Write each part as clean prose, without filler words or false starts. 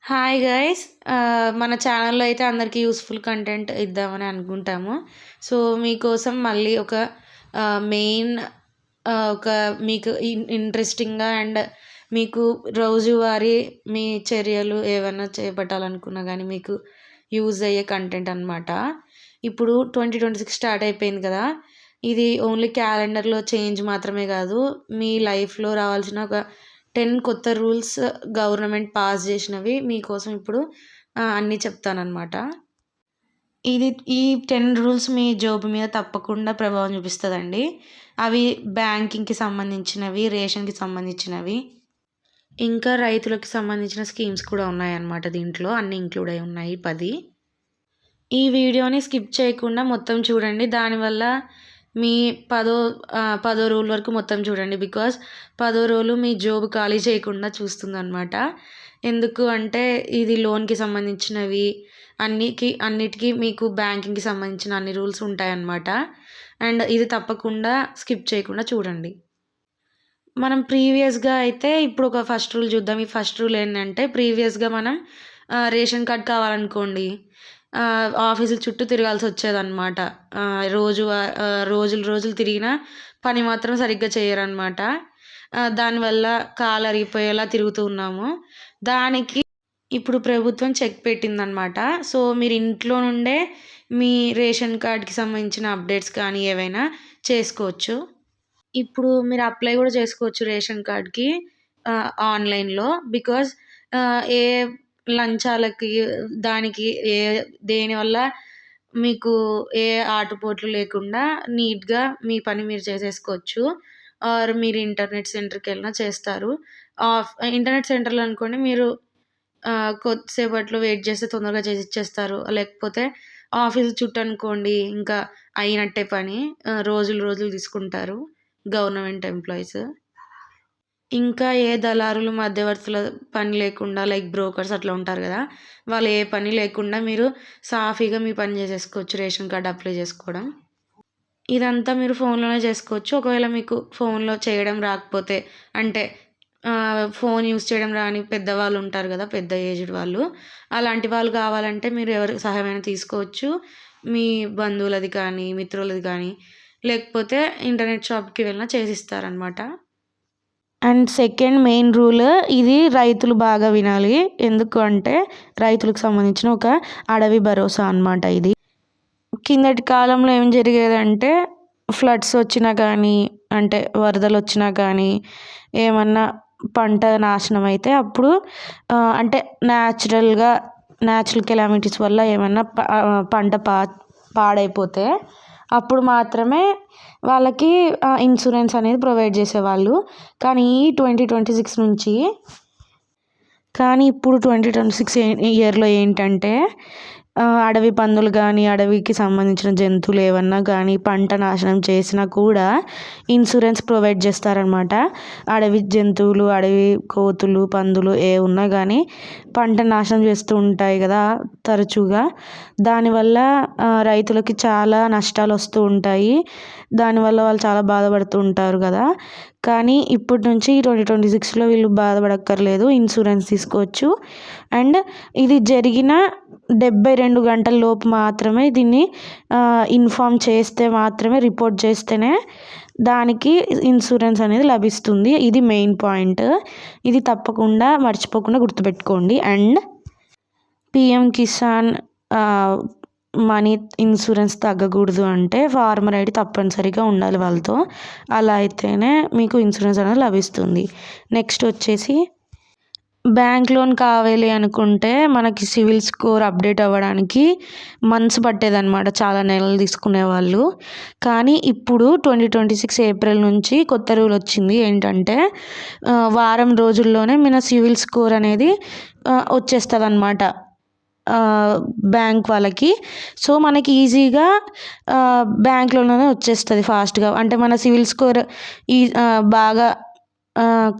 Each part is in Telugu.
హాయ్ గైస్ మన ఛానల్లో అయితే అందరికీ యూస్ఫుల్ కంటెంట్ ఇద్దామని అనుకుంటాము. సో మీకోసం మళ్ళీ ఒక మెయిన్ ఒక మీకు ఇంట్రెస్టింగ్గా అండ్ మీకు రోజువారీ మీ చర్యలు ఏమైనా చేపట్టాలనుకున్నా కానీ మీకు యూజ్ అయ్యే కంటెంట్ అనమాట. ఇప్పుడు 2026 స్టార్ట్ అయిపోయింది కదా. ఇది ఓన్లీ క్యాలెండర్లో చేంజ్ మాత్రమే కాదు, మీ లైఫ్లో రావాల్సిన ఒక 10 కొత్త రూల్స్ గవర్నమెంట్ పాస్ చేసినవి మీకోసం ఇప్పుడు అన్నీ చెప్తానన్నమాట. ఇది ఈ 10 రూల్స్ మీ జాబ్ మీద తప్పకుండా ప్రభావం చూపిస్తుందండి. అవి బ్యాంకింగ్కి సంబంధించినవి, రేషన్కి సంబంధించినవి, ఇంకా రైతులకు సంబంధించిన స్కీమ్స్ కూడా ఉన్నాయన్నమాట. దీంట్లో అన్నీ ఇంక్లూడ్ అయి ఉన్నాయి 10. ఈ వీడియోని స్కిప్ చేయకుండా మొత్తం చూడండి. దానివల్ల మీ పదో రూల్ వరకు మొత్తం చూడండి. బికాజ్ 10వ రూలు మీ జాబ్ ఖాళీ చేయకుండా చూస్తుందన్నమాట. ఎందుకు అంటే ఇది లోన్కి సంబంధించినవి అన్నిటికీ మీకు బ్యాంకింగ్కి సంబంధించిన అన్ని రూల్స్ ఉంటాయన్నమాట. అండ్ ఇది తప్పకుండా స్కిప్ చేయకుండా చూడండి. మనం ప్రీవియస్గా అయితే ఇప్పుడు ఒక ఫస్ట్ రూల్ చూద్దాం. ఈ ఫస్ట్ రూల్ ఏంటంటే, ప్రీవియస్గా మనం రేషన్ కార్డ్ కావాలనుకోండి, ఆఫీసుల చుట్టూ తిరగాల్సి వచ్చేదన్నమాట. రోజులు తిరిగినా పని మాత్రం సరిగ్గా చేయరన్నమాట. దానివల్ల కాలు అరిగిపోయేలా తిరుగుతూ ఉన్నాము. దానికి ఇప్పుడు ప్రభుత్వం చెక్ పెట్టిందనమాట. సో మీరు ఇంట్లో నుండే మీ రేషన్ కార్డ్కి సంబంధించిన అప్డేట్స్ కానీ ఏవైనా చేసుకోవచ్చు. ఇప్పుడు మీరు అప్లై కూడా చేసుకోవచ్చు రేషన్ కార్డ్కి ఆన్లైన్లో. బికాజ్ ఏ లంచాలకి దానికి దేనివల్ల మీకు ఏ ఆటుపోట్లు లేకుండా నీట్గా మీ పని మీరు చేసేసుకోవచ్చు. ఆర్ మీరు ఇంటర్నెట్ సెంటర్కి వెళ్ళినా చేస్తారు. ఇంటర్నెట్ సెంటర్లో అనుకోండి, మీరు కొద్దిసేపట్లో వెయిట్ చేస్తే తొందరగా చేసి ఇచ్చేస్తారు. లేకపోతే ఆఫీస్ చుట్టూ అనుకోండి, ఇంకా అయినట్టే పని, రోజులు తీసుకుంటారు గవర్నమెంట్ ఎంప్లాయీస్. ఇంకా ఏ దళారులు మధ్యవర్తుల పని లేకుండా, లైక్ బ్రోకర్స్ అట్లా ఉంటారు కదా, వాళ్ళు ఏ పని లేకుండా మీరు సాఫీగా మీ పని చేసేసుకోవచ్చు రేషన్ కార్డ్ అప్లై చేసుకోవడం. ఇదంతా మీరు ఫోన్లోనే చేసుకోవచ్చు. ఒకవేళ మీకు ఫోన్లో చేయడం రాకపోతే, అంటే ఫోన్ యూస్ చేయడం రాని పెద్దవాళ్ళు ఉంటారు కదా, పెద్ద ఏజ్డ్ వాళ్ళు, అలాంటి వాళ్ళు కావాలంటే మీరు ఎవరి సహాయమైనా తీసుకోవచ్చు. మీ బంధువులది కానీ, మిత్రులది కానీ, లేకపోతే ఇంటర్నెట్ షాప్కి వెళ్ళినా చేసిస్తారనమాట. అండ్ సెకండ్ మెయిన్ రూల్, ఇది రైతులు బాగా వినాలి. ఎందుకు అంటే రైతులకు సంబంధించిన ఒక అడవి భరోసా అనమాట ఇది. కిందటి కాలంలో ఏం జరిగేదంటే, ఫ్లడ్స్ వచ్చినా కానీ, అంటే వరదలు వచ్చినా కానీ, ఏమన్నా పంట నాశనం అయితే అప్పుడు అంటే న్యాచురల్ కెలామిటీస్ వల్ల ఏమన్నా పంట పాడైపోతే అప్పుడు మాత్రమే వాళ్ళకి ఇన్సూరెన్స్ అనేది ప్రొవైడ్ చేసేవాళ్ళు. కానీ 2026 నుంచి, ఇప్పుడు 2026 ఇయర్లో ఏంటంటే, అడవి పందులు కానీ, అడవికి సంబంధించిన జంతువులు ఏమన్నా కానీ పంట నాశనం చేసినా కూడా ఇన్సూరెన్స్ ప్రొవైడ్ చేస్తారనమాట. అడవి జంతువులు, అడవి కోతులు, పందులు ఏ ఉన్నా కానీ పంట నాశనం చేస్తూ ఉంటాయి కదా తరచుగా. దానివల్ల రైతులకి చాలా నష్టాలు వస్తూ ఉంటాయి. దానివల్ల వాళ్ళు చాలా బాధపడుతూ ఉంటారు కదా. కానీ ఇప్పటి నుంచి 2026లో వీళ్ళు బాధపడక్కర్లేదు, ఇన్సూరెన్స్ తీసుకోవచ్చు. అండ్ ఇది జరిగిన 72 గంటల లోపు మాత్రమే దీన్ని ఇన్ఫామ్ చేస్తే మాత్రమే, రిపోర్ట్ చేస్తేనే దానికి ఇన్సూరెన్స్ అనేది లభిస్తుంది. ఇది మెయిన్ పాయింట్. ఇది తప్పకుండా మర్చిపోకుండా గుర్తుపెట్టుకోండి. And PM Kisan money insurance తగ్గకూడదు అంటే ఫార్మర్ ఐడి తప్పనిసరిగా ఉండాలి వాళ్ళతో. అలా అయితేనే మీకు ఇన్సూరెన్స్ అనేది లభిస్తుంది. నెక్స్ట్ వచ్చేసి, బ్యాంక్ లోన్ కావాలి అనుకుంటే మనకి సివిల్ స్కోర్ అప్డేట్ అవ్వడానికి మంత్స్ పట్టేదన్నమాట, చాలా నెలలు తీసుకునేవాళ్ళు. కానీ ఇప్పుడు 2026 ఏప్రిల్ నుంచి కొత్త రూల్ వచ్చింది. ఏంటంటే, వారం రోజుల్లోనే మన సివిల్ స్కోర్ అనేది వచ్చేస్తుంది అన్నమాట బ్యాంక్ వాళ్ళకి. సో మనకి ఈజీగా బ్యాంక్లోనే వచ్చేస్తుంది ఫాస్ట్గా. అంటే మన సివిల్ స్కోర్ బాగా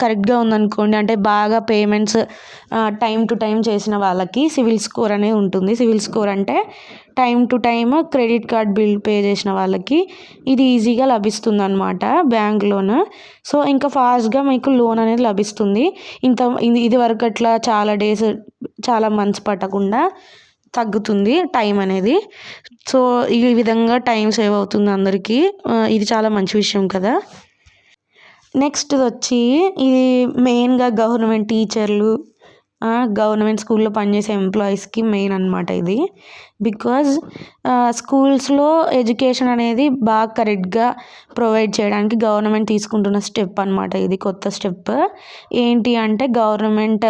కరెక్ట్గా ఉందనుకోండి, అంటే బాగా పేమెంట్స్ టైం టు టైం చేసిన వాళ్ళకి సివిల్ స్కోర్ అనేది ఉంటుంది. సివిల్ స్కోర్ అంటే time to time credit card bill pay చేసిన వాళ్ళకి ఇది ఈజీగా లభిస్తుంది అనమాట, బ్యాంక్ లోన్. సో ఇంకా ఫాస్ట్గా మీకు లోన్ అనేది లభిస్తుంది. ఇది వరకు అట్లా చాలా డేస్, చాలా మంత్స్ పట్టకుండా తగ్గుతుంది టైం అనేది. సో ఈ విధంగా టైం సేవ్ అవుతుంది అందరికీ. ఇది చాలా మంచి విషయం కదా. నెక్స్ట్ వచ్చి ఇది మెయిన్గా గవర్నమెంట్ టీచర్లు, గవర్నమెంట్ స్కూల్లో పనిచేసే ఎంప్లాయీస్కి మెయిన్ అనమాట ఇది. బికాజ్ స్కూల్స్లో ఎడ్యుకేషన్ అనేది బాగా కరెక్ట్గా ప్రొవైడ్ చేయడానికి గవర్నమెంట్ తీసుకుంటున్న స్టెప్ అనమాట ఇది, కొత్త స్టెప్. ఏంటి అంటే గవర్నమెంట్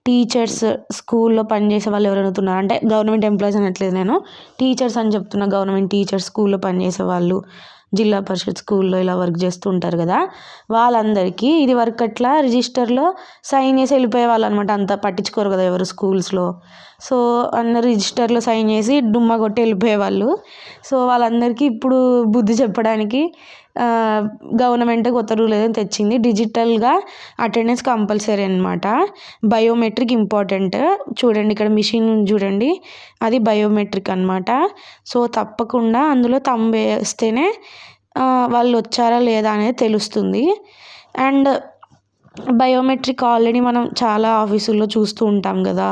టీచర్స్, స్కూల్లో పనిచేసే వాళ్ళు ఎవరైనా ఉన్నారు అంటే గవర్నమెంట్ ఎంప్లాయీస్ అనట్లేదు నేను, టీచర్స్ అని చెప్తున్నా. గవర్నమెంట్ టీచర్స్, స్కూల్లో పనిచేసే వాళ్ళు, జిల్లా పరిషత్ స్కూల్లో ఇలా వర్క్ చేస్తూ ఉంటారు కదా, వాళ్ళందరికీ ఇది వరకు అట్లా రిజిస్టర్లో సైన్ చేసి వెళ్ళిపోయే వాళ్ళు అనమాట. అంతా పట్టించుకోరు కదా ఎవరు స్కూల్స్లో. సో అందరు రిజిస్టర్లో సైన్ చేసి డుమ్మా కొట్టి వెళ్ళిపోయేవాళ్ళు. సో వాళ్ళందరికీ ఇప్పుడు బుద్ధి చెప్పడానికి గవర్నమెంట్ కొత్త రూల్ ఏదైనా తెచ్చింది. డిజిటల్గా అటెండెన్స్ కంపల్సరీ అనమాట. Biometric important. చూడండి ఇక్కడ మిషన్ చూడండి, అది బయోమెట్రిక్ అనమాట. సో తప్పకుండా అందులో థంబ్ వేస్తేనే వాళ్ళు వచ్చారా లేదా అనేది తెలుస్తుంది. అండ్ బయోమెట్రిక్ ఆల్రెడీ మనం చాలా ఆఫీసుల్లో చూస్తూ ఉంటాం కదా,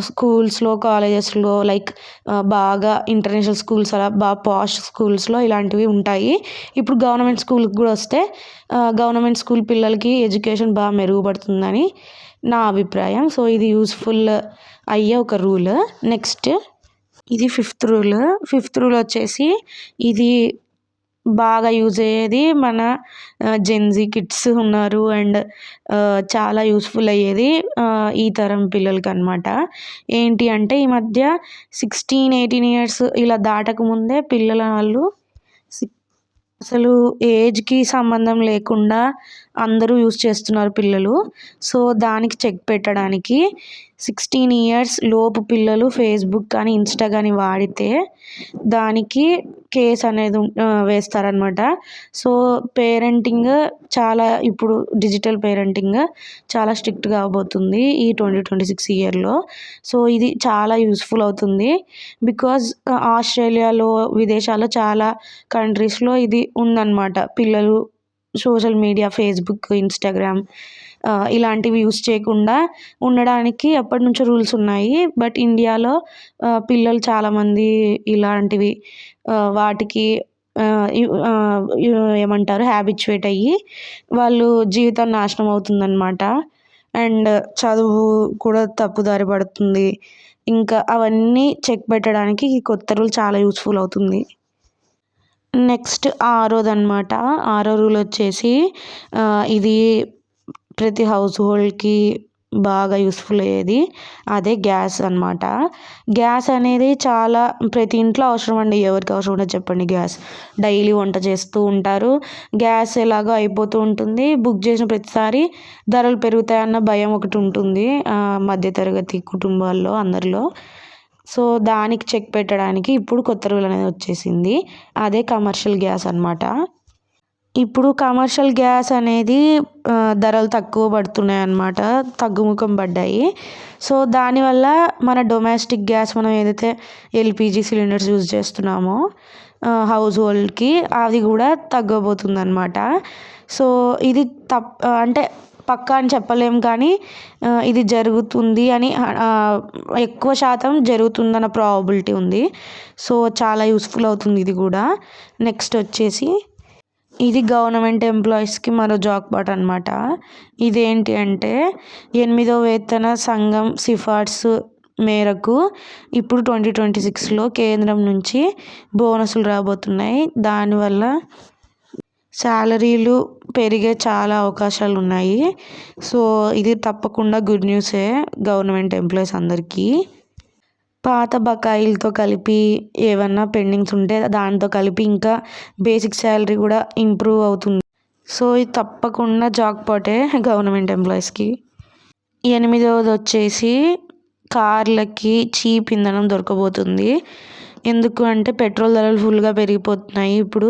స్కూల్స్లో, కాలేజెస్లో, లైక్ బాగా ఇంటర్నేషనల్ స్కూల్స్, అలా బాగా పాష్ స్కూల్స్లో ఇలాంటివి ఉంటాయి. ఇప్పుడు గవర్నమెంట్ స్కూల్కి కూడా వస్తే గవర్నమెంట్ స్కూల్ పిల్లలకి ఎడ్యుకేషన్ బాగా మెరుగుపడుతుందని నా అభిప్రాయం. సో ఇది యూస్ఫుల్ అయ్యే ఒక రూల్. నెక్స్ట్ ఇది ఫిఫ్త్ రూల్ వచ్చేసి ఇది బాగా యూజ్ అయ్యేది మన జెన్జీ కిడ్స్ ఉన్నారు అండ్ చాలా యూస్ఫుల్ అయ్యేది ఈ తరం పిల్లలకి అనమాట. ఏంటి అంటే ఈ మధ్య 16-18 ఇయర్స్ ఇలా దాటకముందే పిల్లల వాళ్ళు అసలు ఏజ్కి సంబంధం లేకుండా అందరూ యూస్ చేస్తున్నారు పిల్లలు. సో దానికి చెక్ పెట్టడానికి 16 ఇయర్స్ లోపు పిల్లలు ఫేస్బుక్ కానీ ఇన్స్టా కానీ వాడితే దానికి కేస్ అనేది వేస్తారనమాట. సో పేరెంటింగ్ చాలా, ఇప్పుడు డిజిటల్ పేరెంటింగ్ చాలా స్ట్రిక్ట్గా అవబోతుంది ఈ 2026 ఇయర్లో. సో ఇది చాలా యూస్ఫుల్ అవుతుంది. బికాజ్ ఆస్ట్రేలియాలో, విదేశాల్లో చాలా కంట్రీస్లో ఇది ఉందన్నమాట. పిల్లలు సోషల్ మీడియా, ఫేస్బుక్, ఇన్స్టాగ్రామ్ ఇలాంటివి యూస్ చేయకుండా ఉండడానికి ఎప్పటి నుంచో రూల్స్ ఉన్నాయి. బట్ ఇండియాలో పిల్లలు చాలామంది ఇలాంటివి వాటికి ఏమంటారు, హ్యాబిచ్యువేట్ అయ్యి వాళ్ళు జీవితం నాశనం అవుతుందన్నమాట. అండ్ చదువు కూడా తప్పుదారి పడుతుంది. ఇంకా అవన్నీ చెక్ పెట్టడానికి ఈ కొత్త రూల్ చాలా యూస్ఫుల్ అవుతుంది. నెక్స్ట్ అనమాట. రూల్ వచ్చేసి ఇది ప్రతి హౌస్ హోల్డ్కి బాగా యూస్ఫుల్ అయ్యేది, అదే గ్యాస్ అనమాట. గ్యాస్ అనేది చాలా ప్రతి ఇంట్లో అవసరం అండి. ఎవరికి అవసరం ఉండదు చెప్పండి గ్యాస్? డైలీ వంట చేస్తూ ఉంటారు, గ్యాస్ ఎలాగో అయిపోతూ ఉంటుంది. బుక్ చేసిన ప్రతిసారి ధరలు పెరుగుతాయన్న భయం ఒకటి ఉంటుంది మధ్యతరగతి కుటుంబాల్లో అందరిలో. సో దానికి చెక్ పెట్టడానికి ఇప్పుడు కొత్త రూల్ అనేది వచ్చేసింది, అదే కమర్షియల్ గ్యాస్ అనమాట. ఇప్పుడు కమర్షియల్ గ్యాస్ అనేది ధరలు తక్కువ పడుతున్నాయి అన్నమాట, తగ్గుముఖం పడ్డాయి. సో దానివల్ల మన డొమెస్టిక్ గ్యాస్, మనం ఏదైతే ఎల్పిజి సిలిండర్స్ యూజ్ చేస్తున్నామో హౌస్ హోల్డ్కి, అది కూడా తగ్గబోతుంది అనమాట. సో ఇది అంటే పక్కా అని చెప్పలేం కానీ ఇది జరుగుతుంది అని, ఎక్కువ శాతం జరుగుతుందన్న ప్రాబబిలిటీ ఉంది. సో చాలా యూస్ఫుల్ అవుతుంది ఇది కూడా. నెక్స్ట్ వచ్చేసి ఇది గవర్నమెంట్ ఎంప్లాయీస్కి మరో జాక్పాట్ అనమాట. ఇదేంటి అంటే 8వ వేతన సంఘం సిఫార్సు మేరకు ఇప్పుడు 2026లో కేంద్రం నుంచి బోనసులు రాబోతున్నాయి. దానివల్ల శాలరీలు పెరిగే చాలా అవకాశాలు ఉన్నాయి. సో ఇది తప్పకుండా గుడ్ న్యూసే గవర్నమెంట్ ఎంప్లాయీస్ అందరికీ. పాత బకాయిలతో కలిపి ఏమన్నా పెండింగ్స్ ఉంటే దాంతో కలిపి ఇంకా బేసిక్ శాలరీ కూడా ఇంప్రూవ్ అవుతుంది. సో ఇది తప్పకుండా జాక్పాటే గవర్నమెంట్ ఎంప్లాయీస్కి. 8వది వచ్చేసి కార్లకి చీప్ ఇంధనం దొరకబోతుంది. ఎందుకు అంటే పెట్రోల్ ధరలు ఫుల్గా పెరిగిపోతున్నాయి ఇప్పుడు.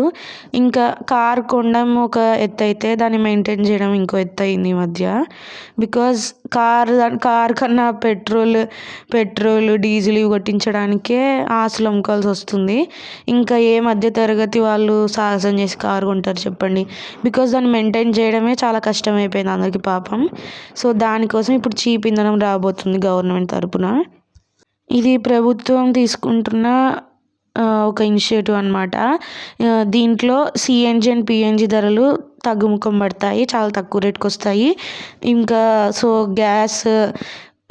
ఇంకా కార్ కొనడం ఒక ఎత్తు అయితే దాన్ని మెయింటైన్ చేయడం ఇంకో ఎత్తు అయింది ఈ మధ్య. బికాజ్ కార్ కన్నా పెట్రోల్ డీజిల్ ఇవి కొట్టించడానికే ఆస్తులు అమ్ముకోవాల్సి వస్తుంది. ఇంకా ఏ మధ్య తరగతి వాళ్ళు సాహసం చేసి కారు కొంటారు చెప్పండి. బికాజ్ దాన్ని మెయింటైన్ చేయడమే చాలా కష్టమైపోయింది అందరికీ పాపం. సో దానికోసం ఇప్పుడు చీప్ ఇంధనం రాబోతుంది గవర్నమెంట్ తరపున. ఇది ప్రభుత్వం తీసుకుంటున్న ఒక ఇనిషియేటివ్ అనమాట. దీంట్లో సిఎన్జి అండ్ పిఎన్జి ధరలు తగ్గుముఖం పడతాయి, చాలా తక్కువ రేట్కి వస్తాయి. ఇంకా సో గ్యాస్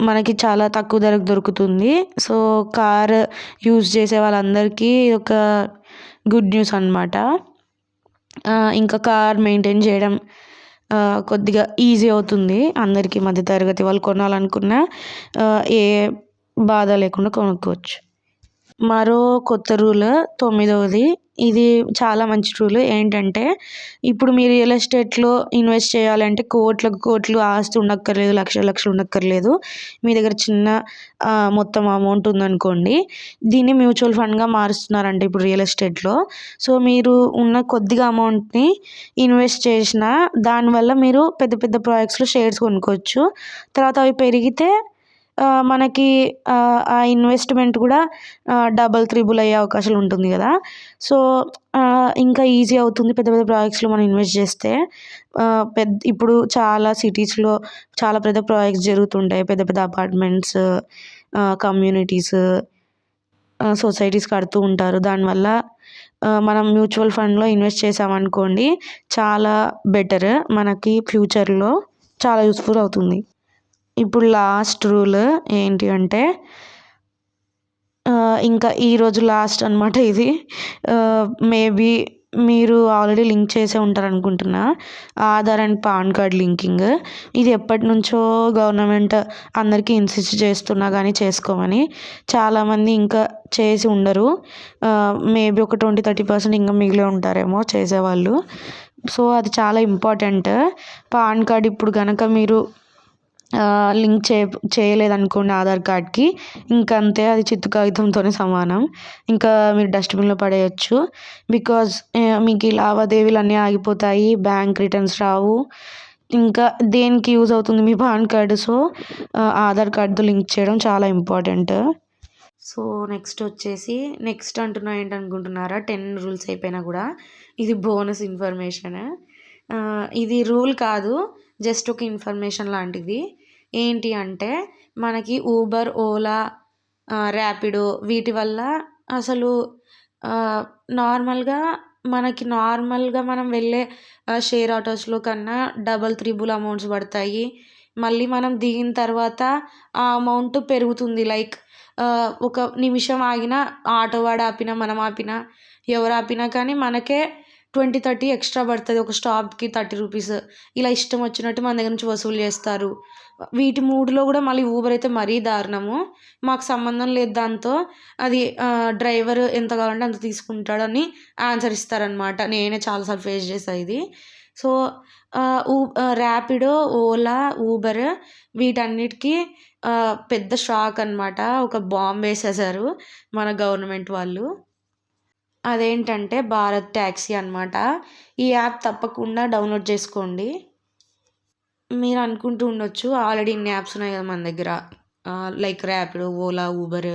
మనకి చాలా తక్కువ ధరకు దొరుకుతుంది. సో కార్ యూజ్ చేసే వాళ్ళందరికీ ఒక గుడ్ న్యూస్ అనమాట. ఇంకా కార్ మెయింటైన్ చేయడం కొద్దిగా ఈజీ అవుతుంది అందరికీ. మధ్య తరగతి వాళ్ళు కొనాలనుకున్న ఏ బాధ లేకుండా కొనుక్కోవచ్చు. మరో కొత్త రూల్ 9వది. ఇది చాలా మంచి రూల్. ఏంటంటే ఇప్పుడు మీరు రియల్ ఎస్టేట్లో ఇన్వెస్ట్ చేయాలంటే కోట్లు ఆస్తి ఉండక్కర్లేదు, లక్షలు ఉండక్కర్లేదు. మీ దగ్గర చిన్న మొత్తం అమౌంట్ ఉందనుకోండి, దీన్ని మ్యూచువల్ ఫండ్గా మారుస్తున్నారంట ఇప్పుడు రియల్ ఎస్టేట్లో. సో మీరు ఉన్న కొద్దిగా అమౌంట్ని ఇన్వెస్ట్ చేసిన దానివల్ల మీరు పెద్ద పెద్ద ప్రాజెక్ట్స్లో షేర్స్ కొనుక్కోవచ్చు. తర్వాత అవి పెరిగితే మనకి ఆ ఇన్వెస్ట్మెంట్ కూడా డబల్ త్రిబుల్ అయ్యే అవకాశాలు ఉంటుంది కదా. సో ఇంకా ఈజీ అవుతుంది పెద్ద పెద్ద ప్రాజెక్ట్స్లో మనం ఇన్వెస్ట్ చేస్తే. ఇప్పుడు చాలా సిటీస్లో చాలా పెద్ద ప్రాజెక్ట్స్ జరుగుతుంటాయి. పెద్ద పెద్ద అపార్ట్మెంట్స్, కమ్యూనిటీస్, సొసైటీస్ కడుతూ ఉంటారు. దానివల్ల మనం మ్యూచువల్ ఫండ్లో ఇన్వెస్ట్ చేసామనుకోండి చాలా బెటర్, మనకి ఫ్యూచర్లో చాలా యూస్ఫుల్ అవుతుంది. ఇప్పుడు లాస్ట్ రూల్ ఏంటి అంటే ఇంకా ఈరోజు లాస్ట్ అనమాట ఇది. మేబీ మీరు ఆల్రెడీ లింక్ చేసే ఉంటారు అనుకుంటున్నా, Aadhaar and pan card linking. ఇది ఎప్పటి నుంచో గవర్నమెంట్ అందరికీ ఇన్సిస్ట్ చేస్తున్నా కానీ చేసుకోమని. చాలామంది ఇంకా చేసి ఉండరు. మేబీ ఒక 20-30% ఇంకా మిగిలి ఉంటారేమో చేసేవాళ్ళు. సో అది చాలా ఇంపార్టెంట్. పాన్ కార్డ్ ఇప్పుడు కనుక మీరు లింక్ చేయలేదనుకోండి ఆధార్ కార్డ్కి, ఇంకంతే, అది చిత్తు కాగితంతోనే సమానం. ఇంకా మీరు డస్ట్బిన్లో పడేయచ్చు. బికాజ్ మీకు ఈ లావాదేవీలు అన్నీ ఆగిపోతాయి, బ్యాంక్ రిటర్న్స్ రావు. ఇంకా దేనికి యూజ్ అవుతుంది మీ పాన్ కార్డు? సో ఆధార్ కార్డుతో లింక్ చేయడం చాలా ఇంపార్టెంట్. సో నెక్స్ట్ అంటున్నా ఏంటనుకుంటున్నారా? 10 రూల్స్ అయిపోయినా కూడా ఇది బోనస్ ఇన్ఫర్మేషన్. ఇది రూల్ కాదు, జస్ట్ ఒక ఇన్ఫర్మేషన్ లాంటిది. ఏంటి అంటే మనకి ఊబర్, ఓలా, ర్యాపిడో వీటి వల్ల అసలు నార్మల్గా మనం వెళ్ళే షేర్ ఆటోస్లో కన్నా డబల్ త్రిబుల్ అమౌంట్స్ పడతాయి. మళ్ళీ మనం దిగిన తర్వాత ఆ అమౌంట్ పెరుగుతుంది. లైక్ ఒక నిమిషం ఆగినా, ఆటో వాడు ఆపినా, మనం ఆపినా, ఎవరు ఆపినా కానీ మనకే 20-30 ఎక్స్ట్రా పడుతుంది. ఒక స్టాప్కి 30 రూపీస్. ఇలా ఇష్టం వచ్చినట్టు మన దగ్గర నుంచి వసూలు చేస్తారు. వీటి మూడులో కూడా మళ్ళీ ఊబర్ అయితే మరీ దారుణము. మాకు సంబంధం లేదు దాంతో, అది డ్రైవర్ ఎంత కావాలంటే అంత తీసుకుంటాడని ఆన్సర్ ఇస్తారనమాట. నేనే చాలాసార్లు ఫేస్ చేశాను ఇది. సో ర్యాపిడో, ఓలా, ఊబర్ వీటన్నిటికీ పెద్ద షాక్ అనమాట. ఒక బాంబ్ వేసేసారు మన గవర్నమెంట్ వాళ్ళు. అదేంటంటే భారత్ ట్యాక్సీ అనమాట. ఈ యాప్ తప్పకుండా డౌన్లోడ్ చేసుకోండి. మీరు అనుకుంటూ ఉండొచ్చు ఆల్రెడీ ఇన్ని యాప్స్ ఉన్నాయి కదా మన దగ్గర, లైక్ ర్యాపిడో, ఓలా, ఊబర్,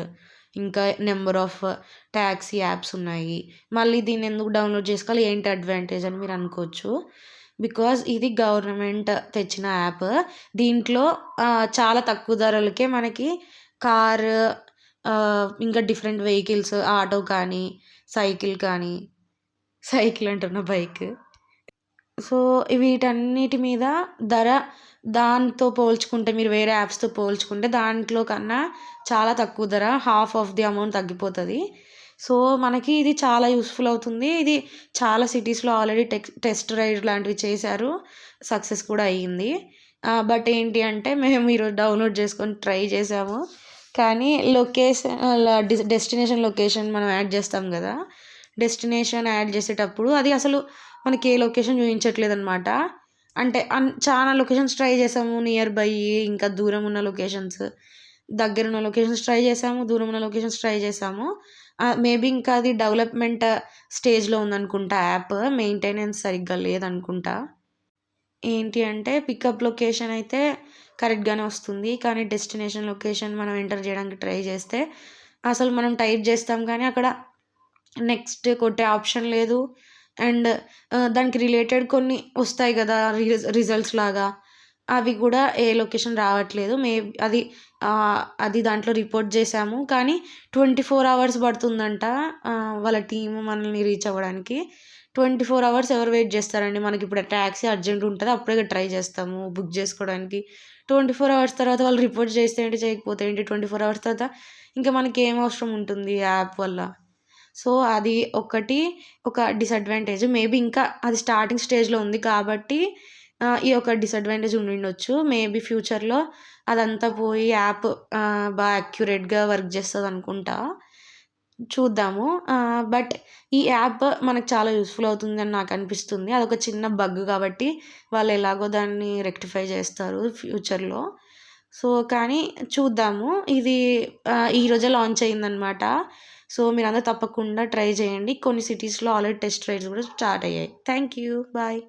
ఇంకా నెంబర్ ఆఫ్ ట్యాక్సీ యాప్స్ ఉన్నాయి, మళ్ళీ దీన్ని ఎందుకు డౌన్లోడ్ చేసుకోవాలి, ఏంటి అడ్వాంటేజ్ అని మీరు అనుకోవచ్చు. బికాజ్ ఇది గవర్నమెంట్ తెచ్చిన యాప్. దీంట్లో చాలా తక్కువ ధరలకే మనకి కార్, ఇంకా డిఫరెంట్ వెహికల్స్, ఆటో కానీ, సైకిల్ అంటున్న బైక్. సో వీటన్నిటి మీద ధర దాంతో పోల్చుకుంటే, మీరు వేరే యాప్స్తో పోల్చుకుంటే దాంట్లో కన్నా చాలా తక్కువ ధర, హాఫ్ ఆఫ్ ది అమౌంట్ తగ్గిపోతుంది. సో మనకి ఇది చాలా యూస్ఫుల్ అవుతుంది. ఇది చాలా సిటీస్లో ఆల్రెడీ టెస్ట్ రైడ్ లాంటివి చేశారు, సక్సెస్ కూడా అయ్యింది. బట్ ఏంటి అంటే మేము ఈరోజు డౌన్లోడ్ చేసుకొని ట్రై చేసాము, కానీ డెస్టినేషన్ లొకేషన్ మనం యాడ్ చేస్తాం కదా, డెస్టినేషన్ యాడ్ చేసేటప్పుడు అది అసలు మనకి ఏ లొకేషన్ చూపించట్లేదు అనమాట. అంటే చాలా లొకేషన్స్ ట్రై చేసాము, నియర్ బై, ఇంకా దూరం ఉన్న లొకేషన్స్, దగ్గర ఉన్న లొకేషన్స్ ట్రై చేసాము, దూరం ఉన్న లొకేషన్స్ ట్రై చేసాము. మేబీ ఇంకా అది డెవలప్‌మెంట్ స్టేజ్‌లో ఉందనుకుంటా యాప్. మెయింటెనెన్స్ సరిగ్గా లేదనుకుంటా. ఏంటి అంటే పికప్ లొకేషన్ అయితే కరెక్ట్‌గానే వస్తుంది. కానీ డెస్టినేషన్ లొకేషన్ మనం ఎంటర్ చేయడానికి ట్రై చేస్తే అసలు మనం టైప్ చేస్తాం కానీ అక్కడ నెక్స్ట్ కొట్టే ఆప్షన్ లేదు. అండ్ దానికి రిలేటెడ్ కొన్ని వస్తాయి గదా! రిజల్ట్స్ లాగా. అవి గూడా ఏ లొకేషన్ రావట్లేదు. అది దాంట్లో రిపోర్ట్ చేశాము. కానీ 24 అవర్స్ పడుతుందంట వాళ్ళ టీమ్ మనల్ని రీచ్ అవ్వడానికి. 24 అవర్స్ ఎవరు వెయిట్ జేస్తారండి? మనకిప్పుడు టాక్సీ అర్జెంట్ ఉంటది. అప్పుడే ట్రై చేస్తాము బుక్ జేసుకోవడానికి. 24 అవర్స్ తర్వాత వాళ్ళు రిపోర్ట్ చేస్తే ఏంటి? చేయకపోతే ఏంటి? 24 అవర్స్ తర్వాత ఇంకా మనకేం అవసరం ఉంటుంది యాప్ వల్ల? సో, అది ఒకటి ఒక డిసడ్వాంటేజ్. మేబీ ఇంకా అది స్టార్టింగ్ స్టేజ్‌లో ఉంది కాబట్టి ఈ యొక్క డిసడ్వాంటేజ్ ఉండిండొచ్చు. మేబీ ఫ్యూచర్‌లో అదంతా పోయి యాప్ అక్యురేట్‌గా వర్క్ చేస్తదనుకుంటా. చూద్దాము. బట్ ఈ యాప్ మనకు చాలా యూజ్‌ఫుల్ అవుతుందని నాకనిపిస్తుంది. అదొక చిన్న బగ్ కాబట్టి వాళ్ళెలాగో దాన్ని రెక్టిఫై చేస్తారు ఫ్యూచర్‌లో. సో, కానీ చూద్దాము. ఇది ఈరోజే లాంచ్ అయిందనమాట. సో, మీరందరూ తప్పకుండా ట్రై చేయండి. కొన్ని సిటీస్‌లో ఆల్రెడీ టెస్ట్ రైడ్స్ కూడా స్టార్ట్ అయ్యాయి. Thank you. బాయ్.